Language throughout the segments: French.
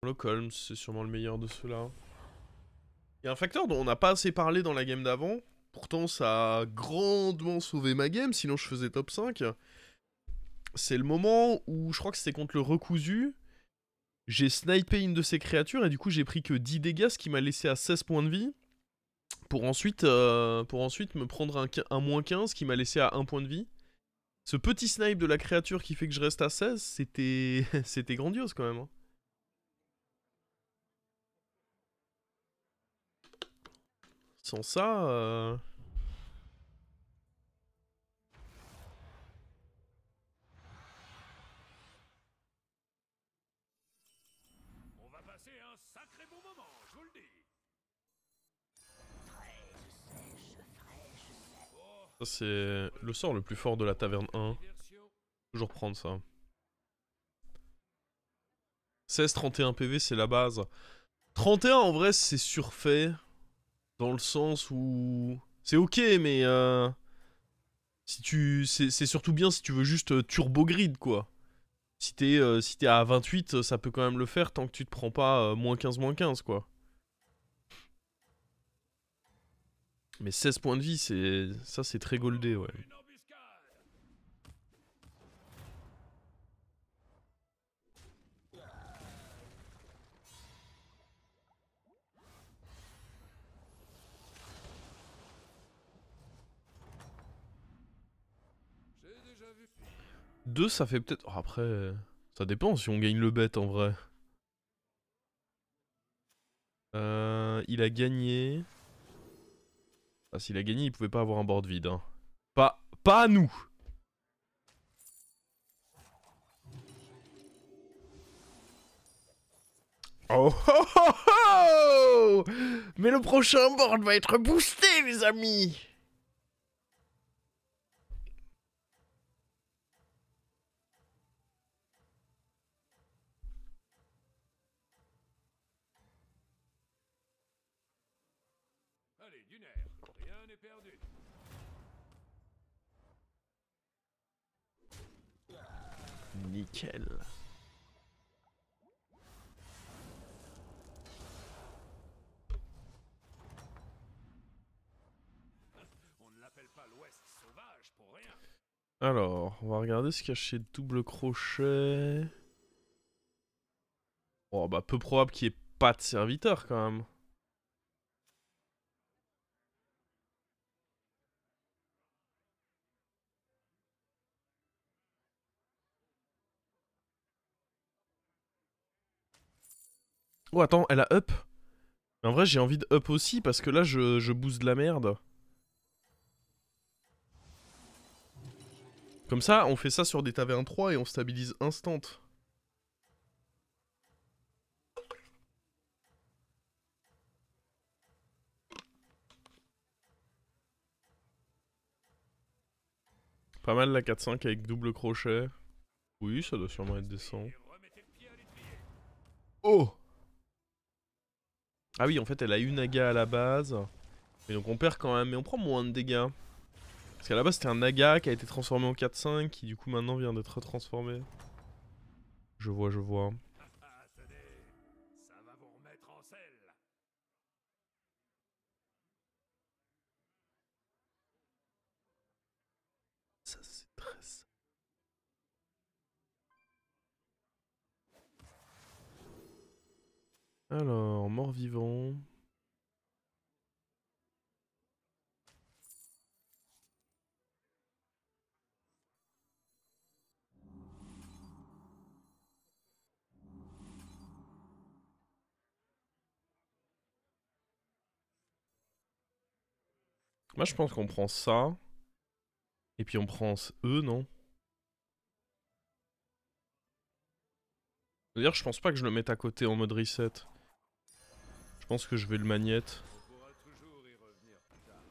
Sherlock Holmes, c'est sûrement le meilleur de ceux-là. Il y a un facteur dont on n'a pas assez parlé dans la game d'avant. Pourtant, ça a grandement sauvé ma game, sinon je faisais top 5. C'est le moment où, je crois que c'était contre le recousu, j'ai snipé une de ces créatures et du coup j'ai pris que 10 dégâts, ce qui m'a laissé à 16 points de vie. Pour ensuite me prendre un moins 15 qui m'a laissé à 1 point de vie. Ce petit snipe de la créature qui fait que je reste à 16, c'était c'était grandiose quand même. Hein. Sans ça... On va passer un sacré bon moment, je vous le dis. Ça c'est le sort le plus fort de la taverne 1. Toujours prendre ça. 16-31 PV c'est la base. 31 en vrai c'est surfait. Dans le sens où... C'est ok mais... si tu... C'est surtout bien si tu veux juste turbo grid quoi. Si t'es à 28 ça peut quand même le faire tant que tu te prends pas moins 15 quoi. Mais 16 points de vie c'est... Ça c'est très goldé ouais. Une embuscade. 2 ça fait peut-être... Oh, après... Ça dépend si on gagne le bet en vrai. Il a gagné... Ah s'il a gagné il pouvait pas avoir un board vide. Hein. Pas à nous. Oh oh oh oh. Mais le prochain board va être boosté les amis. Allez, du nerf, rien n'est perdu. Nickel. On ne l'appelle pas l'Ouest sauvage pour rien. Alors, on va regarder ce qu'il y a chez double crochet. Oh bah peu probable qu'il n'y ait pas de serviteur quand même. Oh attends, elle a up. Mais en vrai j'ai envie de up aussi parce que là je booste de la merde. Comme ça, on fait ça sur des tavernes 3 et on stabilise instant. Pas mal la 4-5 avec double crochet. Oui, ça doit sûrement être décent. Et remettez le pied à l'étrier. Oh! Ah oui, en fait, elle a une naga à la base. Et donc on perd quand même, mais on prend moins de dégâts. Parce qu'à la base, c'était un naga qui a été transformé en 4-5, qui du coup maintenant vient d'être transformé. Je vois, je vois. Ah, tenez, ça va vous remettre en selle. Ça, c'est très... Alors, mort-vivant... Moi, je pense qu'on prend ça. Et puis on prend eux, non? D'ailleurs, je pense pas que je le mette à côté en mode reset. Je pense que je vais le magnette. On pourra toujours y revenir plus tard.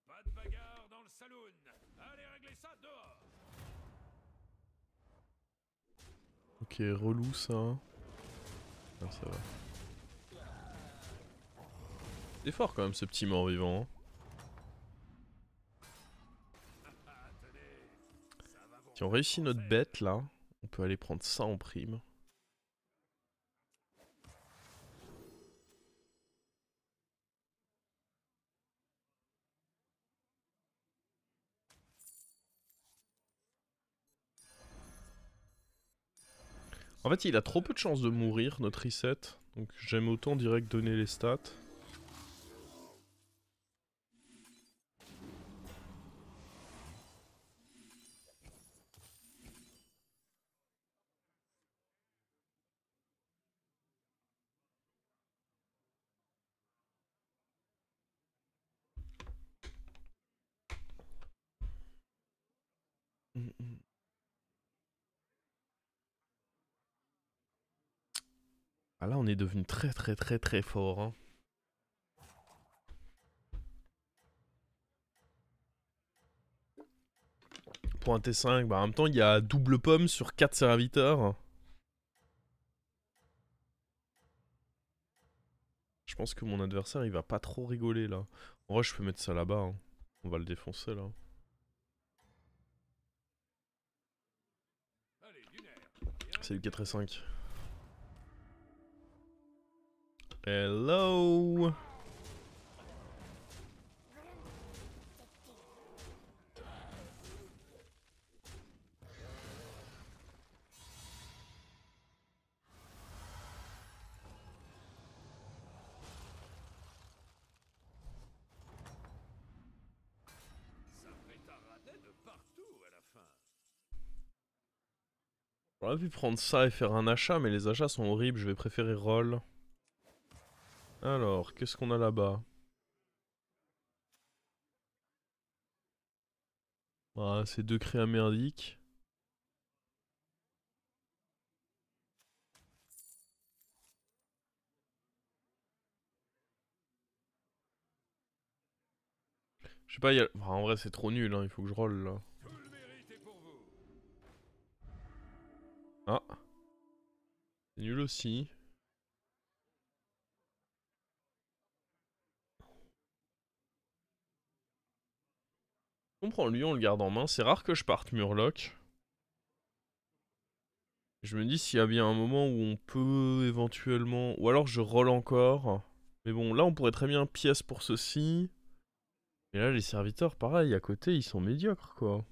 Pas de bagarre dans le saloon. Allez régler ça dehors. Ok, relou ça. Ah, ça va. C'est fort quand même ce petit mort-vivant. Hein. Si on réussit notre bête là, on peut aller prendre ça en prime. En fait, il a trop peu de chances de mourir, notre reset. Donc j'aime autant direct donner les stats. Ah là, on est devenu très fort. Hein. Pour un T5, bah en même temps, il y a double pomme sur 4 serviteurs. Je pense que mon adversaire, il va pas trop rigoler là. En vrai, je peux mettre ça là-bas. Hein. On va le défoncer là. Salut 4 et 5. Hello. J'aurais pu prendre ça et faire un achat, mais les achats sont horribles, je vais préférer roll. Alors, qu'est-ce qu'on a là-bas? Ah, c'est deux créas merdiques. Je sais pas, enfin, en vrai c'est trop nul, hein, il faut que je roll là. Ah, c'est nul aussi. On prend lui, on le garde en main. C'est rare que je parte Murloc. Je me dis s'il y a bien un moment où on peut éventuellement... Ou alors je roll encore. Mais bon, là on pourrait très bien pièce pour ceci. Et là les serviteurs, pareil, à côté, ils sont médiocres quoi.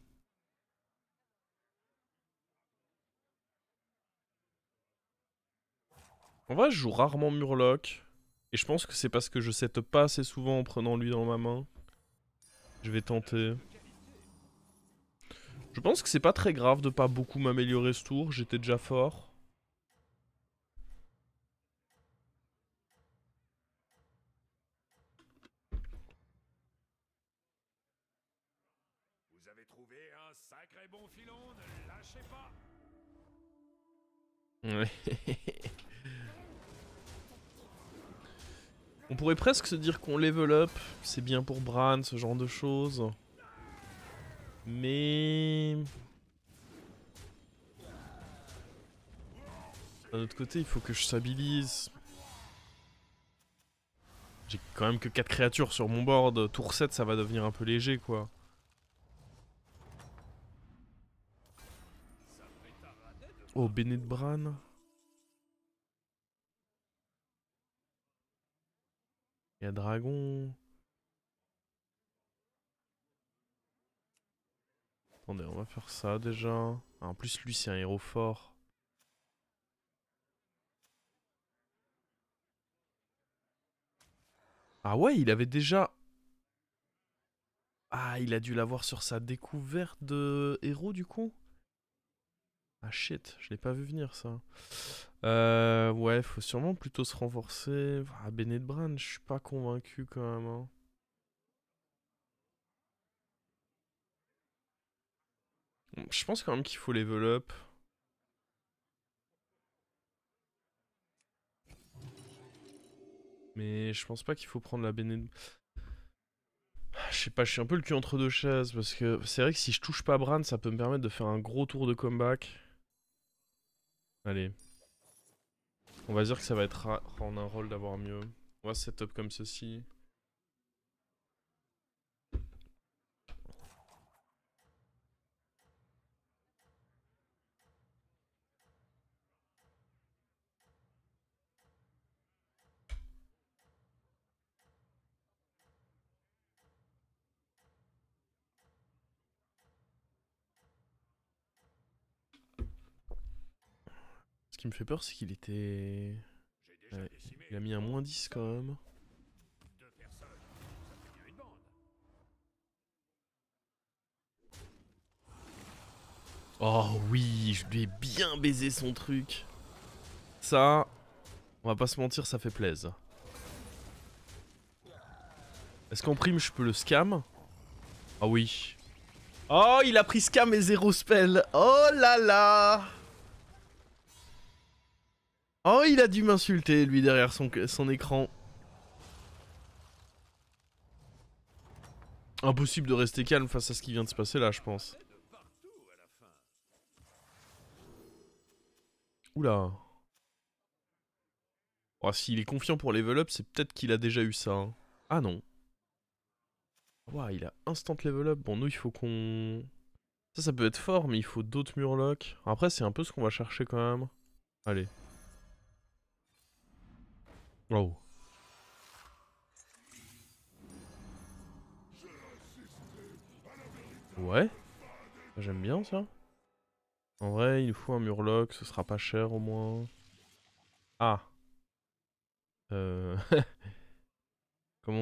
En vrai, je joue rarement Murloc. Et je pense que c'est parce que je set pas assez souvent en prenant lui dans ma main. Je vais tenter. Je pense que c'est pas très grave de pas beaucoup m'améliorer ce tour, j'étais déjà fort. Vous avez trouvé un sacré bon filon, ne lâchez pas. Ouais. On pourrait presque se dire qu'on level up, c'est bien pour Bran, ce genre de choses. Mais... D'un autre côté, il faut que je stabilise. J'ai quand même que 4 créatures sur mon board. Tour 7, ça va devenir un peu léger, quoi. Oh, Bennett Bran. Il y a Dragon. Attendez, on va faire ça déjà. Ah, en plus, lui, c'est un héros fort. Ah ouais, il avait déjà... Ah, il a dû l'avoir sur sa découverte de héros, du coup. Ah shit, je l'ai pas vu venir, ça. Ouais, faut sûrement plutôt se renforcer. Ah, Bennett Bran, je suis pas convaincu quand même. Hein. Je pense quand même qu'il faut level up. Mais je pense pas qu'il faut prendre la Bennett... Je sais pas, je suis un peu le cul entre deux chaises. Parce que c'est vrai que si je touche pas Bran, ça peut me permettre de faire un gros tour de comeback. Allez. On va dire que ça va être rendre un rôle d'avoir mieux. On va setup comme ceci. Ce qui me fait peur, c'est qu'il était... Ouais, il a mis un -10 quand même. 2 personnes, ça fait bien une bande. Oh oui, je lui ai bien baisé son truc. Ça, on va pas se mentir, ça fait plaisir. Est-ce qu'en prime, je peux le scam? Ah oui. Oh, il a pris scam et 0 spell. Oh là là. Oh, il a dû m'insulter, lui, derrière son écran. Impossible de rester calme face à ce qui vient de se passer là, je pense. Oula. Oh, s'il est confiant pour level up, c'est peut-être qu'il a déjà eu ça. Hein. Ah non. Ouah, il a instant level up. Bon, nous, il faut qu'on... Ça peut être fort, mais il faut d'autres murlocs. Après, c'est un peu ce qu'on va chercher quand même. Allez. Wow. Ouais. J'aime bien ça. En vrai, il nous faut un murloc, ce sera pas cher au moins. Ah. Comment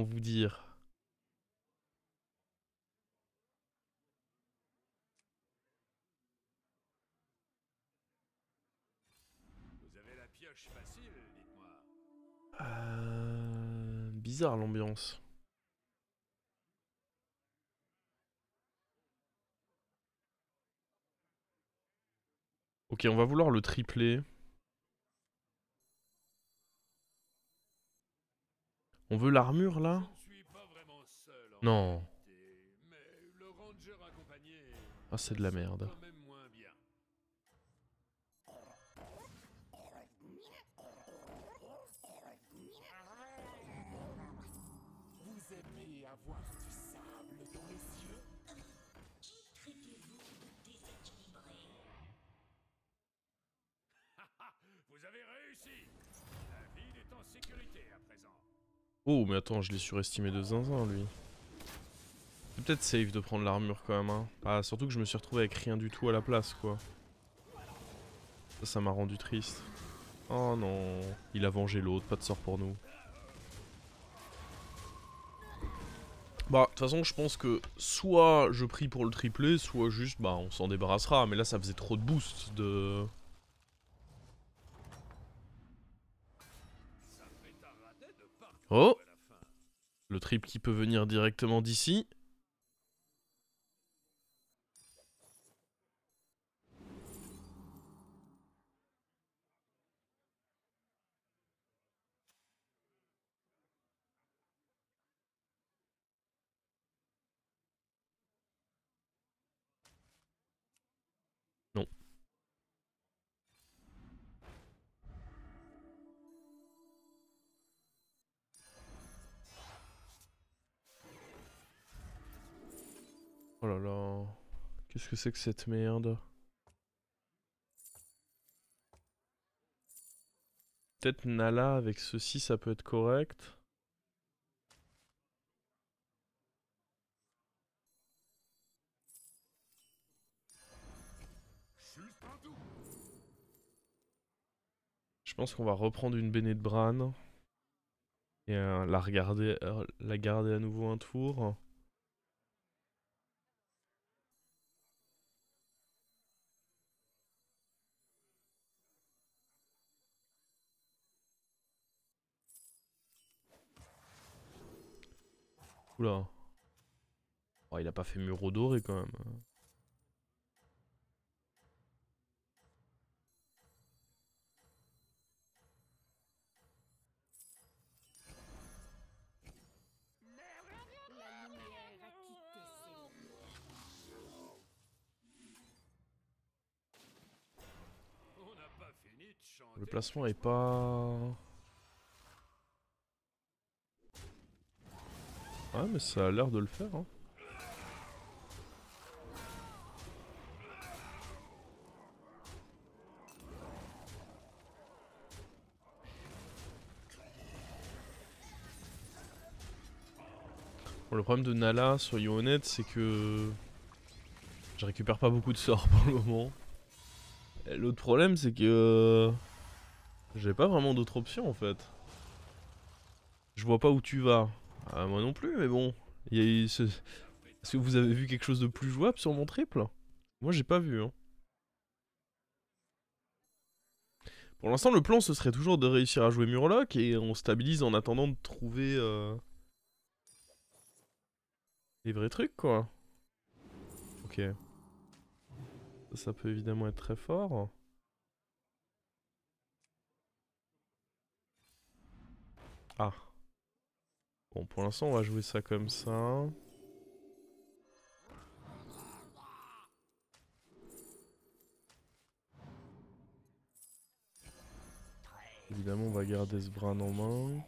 vous dire? Vous avez la pioche facile, dites-moi. Bizarre l'ambiance. Ok, on va vouloir le tripler. On veut l'armure là? Je ne suis pas vraiment seul en Non. réalité, mais le ranger accompagné Ah, c'est de la merde. quand même moins bien. Vous aimez avoir du sable dans les yeux? Vous avez réussi. La ville est en sécurité à présent. Oh, mais attends, je l'ai surestimé de zinzin lui. C'est peut-être safe de prendre l'armure quand même. Hein. Ah, surtout que je me suis retrouvé avec rien du tout à la place quoi. Ça m'a rendu triste. Oh non. Il a vengé l'autre, pas de sort pour nous. Bah, de toute façon, je pense que soit je prie pour le tripler, soit juste, bah, on s'en débarrassera. Mais là, ça faisait trop de boost de... Ça pétardait de partout Oh! à la fin. Le triple qui peut venir directement d'ici. Non. Oh là là. Qu'est-ce que c'est que cette merde? Peut-être Nala avec ceci, ça peut être correct. Je pense qu'on va reprendre une Béné de Bran. Et la garder à nouveau un tour. Oula. Oh, il a pas fait mur doré quand même. La lumière a quitté ses lieux. On n'a pas fini. Le placement est pas... Ah mais ça a l'air de le faire hein. Bon, le problème de Nala sur Yonet c'est que... je récupère pas beaucoup de sorts pour le moment. L'autre problème c'est que... j'ai pas vraiment d'autres options en fait. Je vois pas où tu vas. Ah, moi non plus mais bon. Est-ce que vous avez vu quelque chose de plus jouable sur mon triple? Moi j'ai pas vu hein. Pour l'instant le plan ce serait toujours de réussir à jouer Murloc et on stabilise en attendant de trouver les vrais trucs quoi. Ok. Ça peut évidemment être très fort. Ah. Bon pour l'instant on va jouer ça comme ça. Évidemment on va garder ce Bran en main.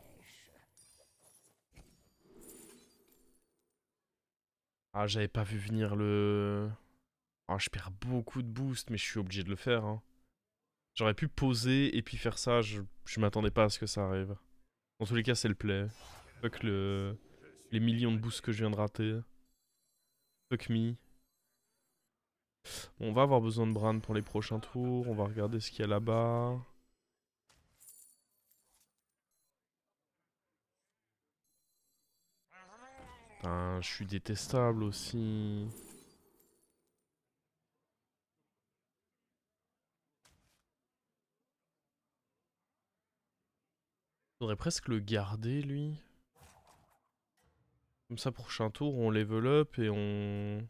Ah j'avais pas vu venir le... Ah je perds beaucoup de boost mais je suis obligé de le faire hein. J'aurais pu poser et puis faire ça, je m'attendais pas à ce que ça arrive. Dans tous les cas c'est le play. Fuck les millions de boosts que je viens de rater. Fuck me. Bon, on va avoir besoin de Bran pour les prochains tours, on va regarder ce qu'il y a là-bas. Putain, je suis détestable aussi. Faudrait presque le garder lui. Comme ça prochain tour on level up et on...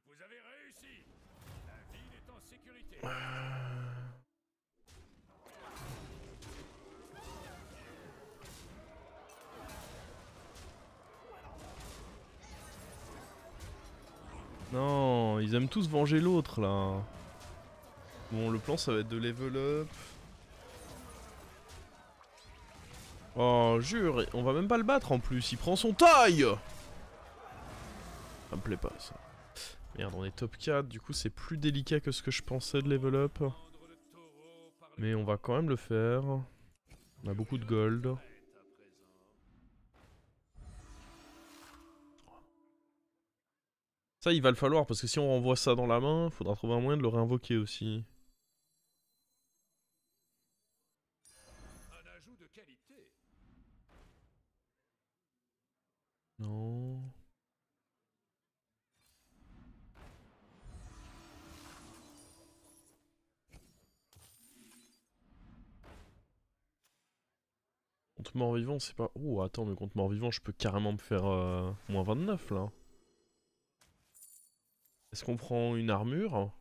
Vous avez réussi. La ville est en sécurité. Non, ils aiment tous venger l'autre là. Bon, le plan ça va être de level up. Oh, jure, on va même pas le battre en plus, il prend son taille. Ça me plaît pas ça. Merde, on est top 4, du coup c'est plus délicat que ce que je pensais de level up. Mais on va quand même le faire. On a beaucoup de gold. Ça il va le falloir parce que si on renvoie ça dans la main, faudra trouver un moyen de le réinvoquer aussi. Un ajout de qualité. Non. Contre mort-vivant, c'est pas... Oh, attends, mais contre mort-vivant, je peux carrément me faire moins 29, là. Est-ce qu'on prend une armure?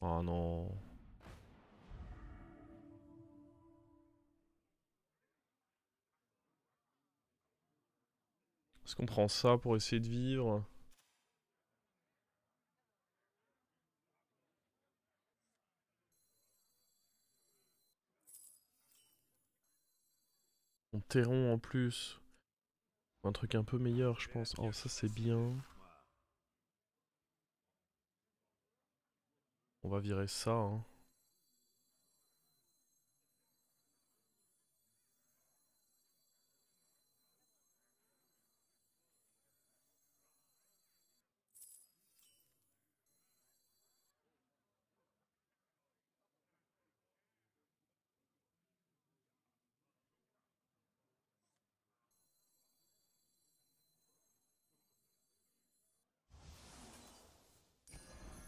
Ah non. Est-ce qu'on prend ça pour essayer de vivre? On terron en plus. Un truc un peu meilleur, je pense. Oh, ça c'est bien. On va virer ça, hein.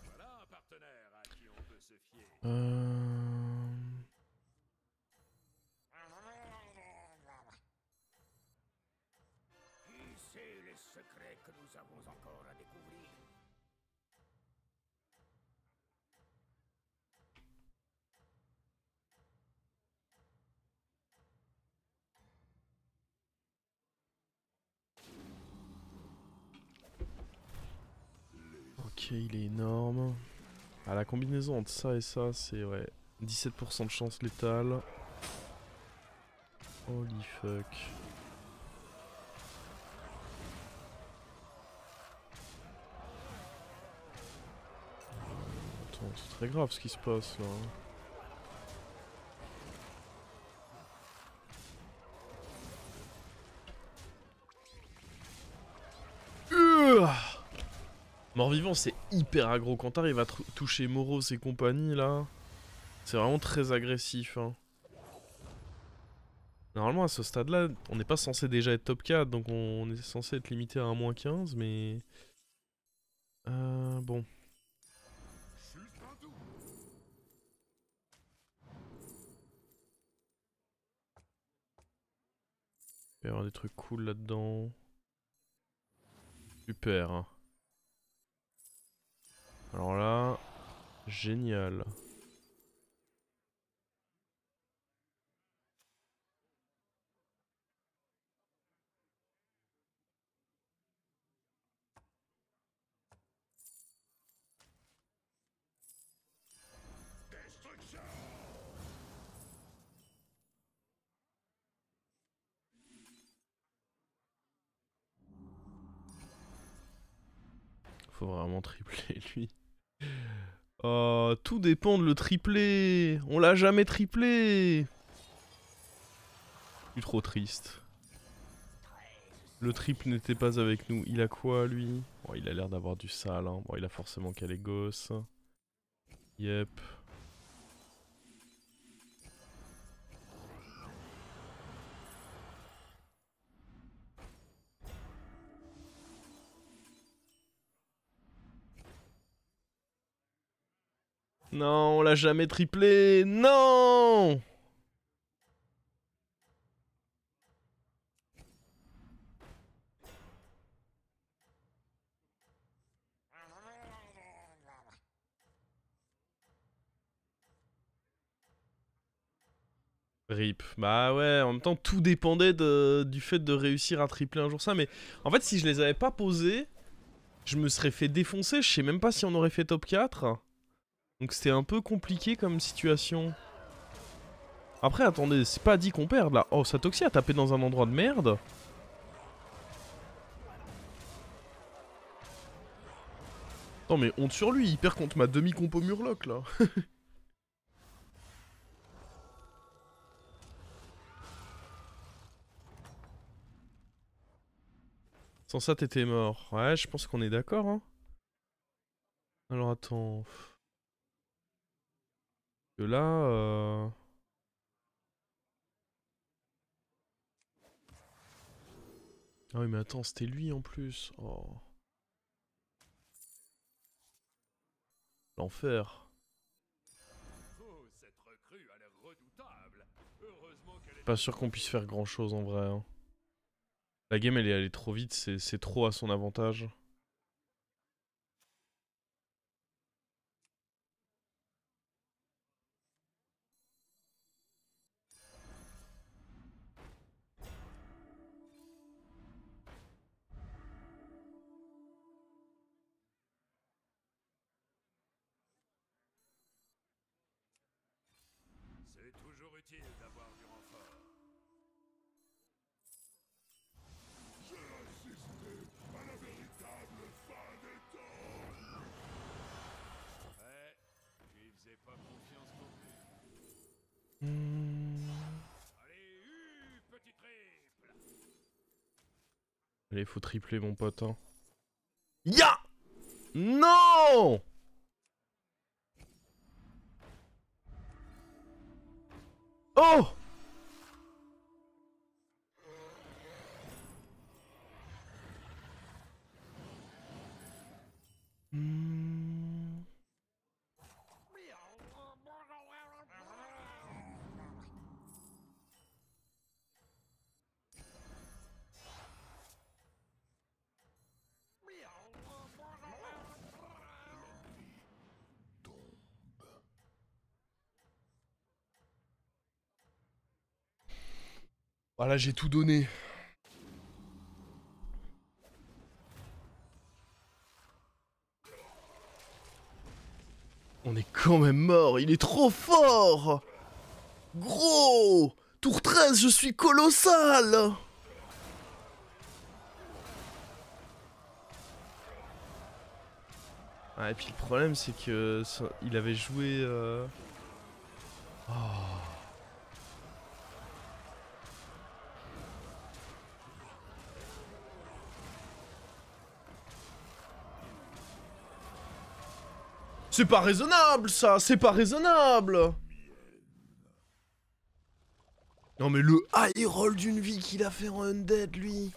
Voilà un partenaire à qui on peut se fier. Qui sait les secrets que nous avons encore à découvrir? Ok, il est énorme. Ah, la combinaison entre ça et ça, c'est ouais, 17% de chance létale. Holy fuck. Attends, c'est très grave ce qui se passe là. Mort-vivant, c'est hyper aggro. Quand t'arrives à toucher Moros et compagnie là, c'est vraiment très agressif. Hein. Normalement, à ce stade-là, on n'est pas censé déjà être top 4, donc on est censé être limité à 1-15, mais... bon. Il va y avoir des trucs cool là-dedans. Super. Hein. Alors là, génial. Faut vraiment tripler lui. Oh, tout dépend de le tripler. On l'a jamais triplé. Je suis trop triste. Le triple n'était pas avec nous. Il a quoi lui? Bon, il a l'air d'avoir du sale. Hein. Bon, il a forcément Kalégos. Yep. Non, on l'a jamais triplé. Non! RIP. Bah ouais, en même temps, tout dépendait du fait de réussir à tripler un jour ça. Mais en fait, si je les avais pas posés, je me serais fait défoncer. Je sais même pas si on aurait fait top 4. Donc c'était un peu compliqué comme situation. Après, attendez, c'est pas dit qu'on perde là. Oh, Satoxi a tapé dans un endroit de merde. Attends, mais honte sur lui, il perd contre ma demi-compo Murloc là. Sans ça, t'étais mort. Ouais, je pense qu'on est d'accord, hein. Alors attends. Que là, ah oui, mais attends, c'était lui en plus. Oh. L'enfer. Oh, cette recrue a l'air redoutable. Heureusement qu'elle est... Pas sûr qu'on puisse faire grand chose en vrai. Hein. La game elle est allée trop vite, c'est trop à son avantage. C'est toujours utile d'avoir du renfort. J'ai assisté à la véritable fin des temps. Ouais, j'y faisais pas confiance non plus. Allez, petit triple. Allez, faut tripler mon pote. Hein. Ya! Non! Oh! Voilà, j'ai tout donné. « 」 « 」 « 」 « 」 « 」 « 」 « 」 « 」 « 」 « 」 « 」 « 」 « 」 « 」 « 」 « 」 « 」 « 」 « 」 « 」 « 」 « 」 « 」 « 」 « 」 « 」 « 」 « 」 « 」 « 」 « On est quand même mort, il est trop fort. Gros, tour 13, je suis colossal. Ah, et puis le problème c'est que il avait joué... Oh. C'est pas raisonnable ça, c'est pas raisonnable. Non mais le high roll d'une vie qu'il a fait en undead lui.